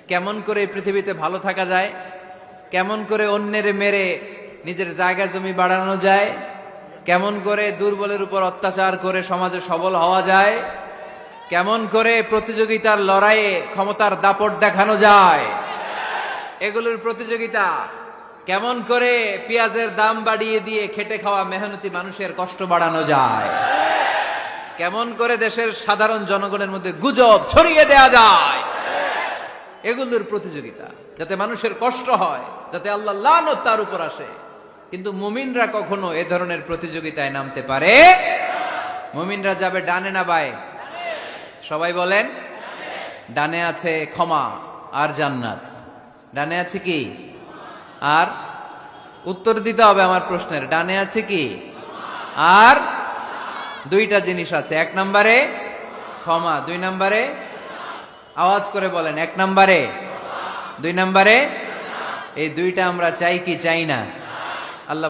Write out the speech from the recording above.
কেমন করে এই পৃথিবীতে ভালো থাকা যায়, কেমন করে অন্যের মেরে নিজের জায়গা জমি বাড়ানো যায়, কেমন করে দুর্বলের উপর অত্যাচার করে সমাজে সবল হওয়া যায়, কেমন করে প্রতিযোগিতার লড়াইয়ে ক্ষমতার দাপট দেখানো যায়, এগুলোর প্রতিযোগিতা। কেমন করে পেঁয়াজের দাম বাড়িয়ে দিয়ে খেটে খাওয়া মেহনতি মানুষের কষ্ট বাড়ানো যায়, কেমন করে দেশের সাধারণ জনগণের মধ্যে গুজব ছড়িয়ে দেয়া যায়, এগুলোর প্রতিযোগিতা, যাতে মানুষের কষ্ট হয়, যাতে আল্লাহ লানত তার উপর আসে। কিন্তু মুমিনরা কখনো এ ধরনের প্রতিযোগিতায় নামতে পারে। মুমিনরা যাবে ডানে না বায়ে? সবাই বলেন। ডানে আছে ক্ষমা আর জান্নাত। ডানে আছে কি? আর উত্তর দিতে হবে আমার প্রশ্নের। ডানে আছে কি? আর দুইটা জিনিস আছে। এক নম্বরে ক্ষমা, দুই নম্বরে আওয়াজ করে বলেন। এক নম্বরে, দুই নম্বরে। এই দুইটা আমরা চাই কি চাই না? আল্লাহ